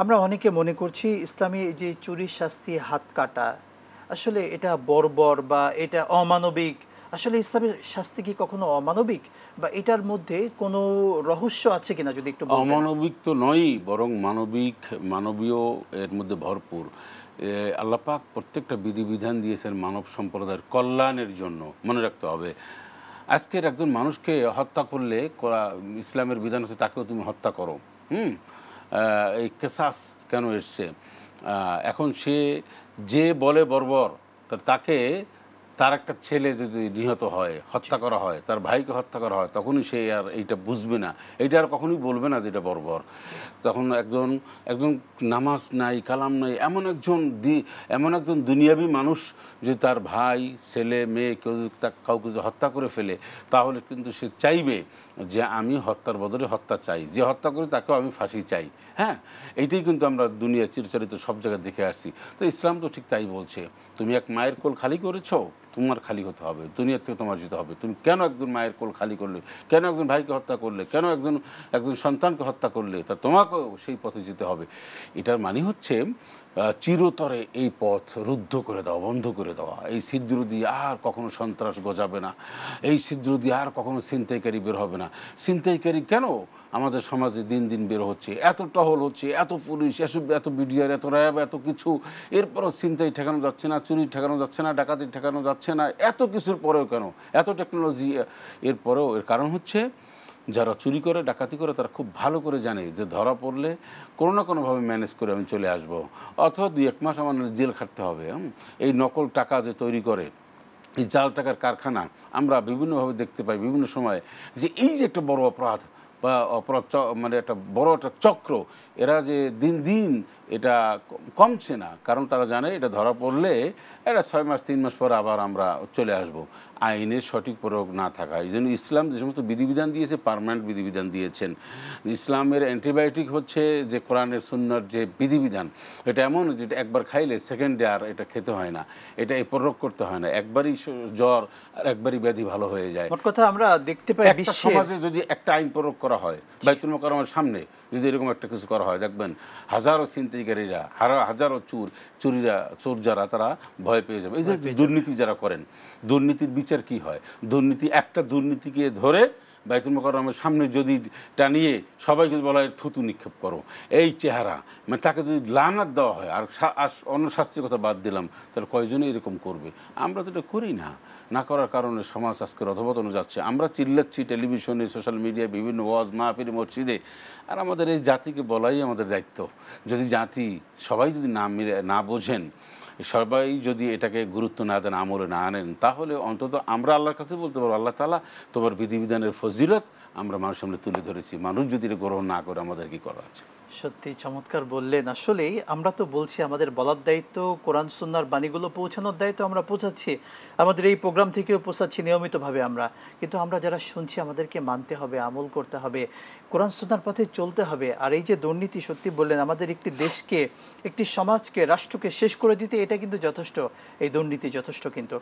আমরা অনেকে মনে করছি ইসলামী যে চুরির শাস্তি হাত কাটা আসলে এটা বর্বর বা এটা অমানবিক। আসলে ইসলামের শাস্তি কি কখনো অমানবিক বা এটার মধ্যে কোনো রহস্য আছে কিনা যদি একটু বলতেন। অমানবিক তো নয়ই, বরং মানবিক, মানবীয় এর মধ্যে ভরপুর। আল্লাহ পাক প্রত্যেকটা বিধিবিধান দিয়েছেন মানব সম্প্রদায়ের কল্যাণের জন্য, মনে রাখতে হবে। আজকের একজন মানুষকে হত্যা করলে ইসলামের বিধান হচ্ছে তাকেও তুমি হত্যা করো। হুম এই কেসাস কেন এসছে? এখন সে যে বলে বর্বর, তাকে তার একটা ছেলে যদি নিহত হয়, হত্যা করা হয়, তার ভাইকে হত্যা করা হয়, তখনই সে আর এইটা বুঝবে না, এইটা আর কখনোই বলবে না যে এটা বর্বর। তখন একজন একজন নামাজ নাই, কালাম নাই, এমন একজন দুনিয়াবী মানুষ যদি তার ভাই, ছেলে, মেয়ে কেউ কাউকে যদি হত্যা করে ফেলে, তাহলে কিন্তু সে চাইবে যে আমি হত্যার বদলে হত্যা চাই, যে হত্যা করে তাকেও আমি ফাঁসি চাই। হ্যাঁ, এইটাই কিন্তু আমরা দুনিয়া চিরচরিত সব জায়গায় দেখে আসছি। তো ইসলাম তো ঠিক তাই বলছে। তুমি এক মায়ের কোল খালি করেছো, তোমার খালি হতে হবে, দুনিয়ার থেকে তোমার যেতে হবে। তুমি কেন একজন মায়ের কোল খালি করলে, কেন একজন ভাইকে হত্যা করলে, কেন একজন সন্তানকে হত্যা করলে, তা তোমাকেও সেই পথে যেতে হবে। এটার মানে হচ্ছে চিরতরে এই পথ রুদ্ধ করে দেওয়া, বন্ধ করে দেওয়া। এই ছিদ্র দিয়ে আর কখনো সন্ত্রাস গজাবে না, এই ছিদ্র দিয়ে আর কখনো ছিনতাইকারী বের হবে না। ছিনতাইকারী কেন আমাদের সমাজে দিন দিন বের হচ্ছে, এত টহল হচ্ছে, এত পুলিশ, এত বিডিআর, এত র্যাব, এত কিছু, এরপরও ছিনতাই ঠেকানো যাচ্ছে না, চুরি ঠেকানো যাচ্ছে না, ডাকাতি ঠেকানো যাচ্ছে না, এত কিছুর পরেও কেন, এত টেকনোলজি এরপরেও? এর কারণ হচ্ছে যারা চুরি করে, ডাকাতি করে, তারা খুব ভালো করে জানে যে ধরা পড়লে কোনো না কোনোভাবে ম্যানেজ করে আমি চলে আসব, অথবা 2-1 মাস আমার জেল খাটতে হবে। এই নকল টাকা যে তৈরি করে, এই জাল টাকার কারখানা আমরা বিভিন্নভাবে দেখতে পাই বিভিন্ন সময়, যে এই যে একটা বড় অপরাধ বা অপরাধ, মানে একটা বড় একটা চক্র, এরা যে দিন দিন এটা কমছে না, কারণ তারা জানে এটা ধরা পড়লে এটা 6 মাস 3 মাস পর আবার আমরা চলে আসব। আইনের সঠিক প্রয়োগ না থাকা, এই জন্য ইসলাম যে সমস্ত বিধিবিধান দিয়েছে, পার্মানেন্ট বিধিবিধান দিয়েছেন। ইসলামের অ্যান্টিবায়োটিক হচ্ছে যে কোরআনের সুন্নাহর যে বিধিবিধান, এটা এমন যেটা একবার খাইলে সেকেন্ডে আর এটা খেতে হয় না, এটা প্রয়োগ করতে হয় না, একবারই জ্বর আর একবারই ব্যাধি ভালো হয়ে যায়। মোট কথা আমরা দেখতে পাই একটা সমাজে যদি একটা আইন প্রয়োগ করা হয়, বাইতুল মোকাররমের সামনে যদি এরকম একটা কিছু করা হয়, দেখবেন হাজারো ছিনতাইকারীরা, হাজারো চোর যারা, তারা ভয় পেয়ে যাবে। এই যে দুর্নীতি যারা করেন, দুর্নীতির বিচার কি হয়? একটা দুর্নীতিকে ধরে বাইতুল মোকাররমের সামনে যদি টানিয়ে সবাইকে বলা হয় থুতু নিক্ষেপ করো, এই চেহারা, মানে তাকে যদি লানাত দেওয়া হয়, আর অন্য শাস্তির কথা বাদ দিলাম, তাহলে কয়জনে এরকম করবে? আমরা তো এটা করি না। না করার কারণে সমাজ আজকের অধঃপতনে যাচ্ছে। আমরা চিল্লাচ্ছি টেলিভিশনে, সোশ্যাল মিডিয়ায়, বিভিন্ন ওয়াজ মাহফিল, মসজিদে, আর আমাদের এই জাতিকে বলাই আমাদের দায়িত্ব। যদি জাতি সবাই যদি না বোঝেন, সবাই যদি এটাকে গুরুত্ব না দেন, আমলে না আনেন, তাহলে অন্তত আমরা আল্লাহর কাছে বলতে পারবো, আল্লাহ তাআলা তোমার বিধিবিধানের ফজিলত আমরা মানুষের সামনে তুলে ধরেছি। মানুষ যদি এটা গ্রহণ না করে, আমাদের কি করা আছে? সত্যি চমৎকার বললেন। আসলেই আমরা তো বলছি আমাদের বলার দায়িত্ব, কোরআন সুন্নাহর বাণীগুলো পৌঁছানোর দায়িত্ব আমরা পৌঁছাচ্ছি, আমাদের এই প্রোগ্রাম থেকেও পৌঁছাচ্ছি নিয়মিতভাবে আমরা। কিন্তু আমরা যারা শুনছি আমাদেরকে মানতে হবে, আমল করতে হবে, কোরআন সুন্নাহর পথে চলতে হবে। আর এই যে দুর্নীতি, সত্যি বললেন, আমাদের একটি দেশকে, একটি সমাজকে, রাষ্ট্রকে শেষ করে দিতে এটা কিন্তু যথেষ্ট, এই দুর্নীতি যথেষ্ট। কিন্তু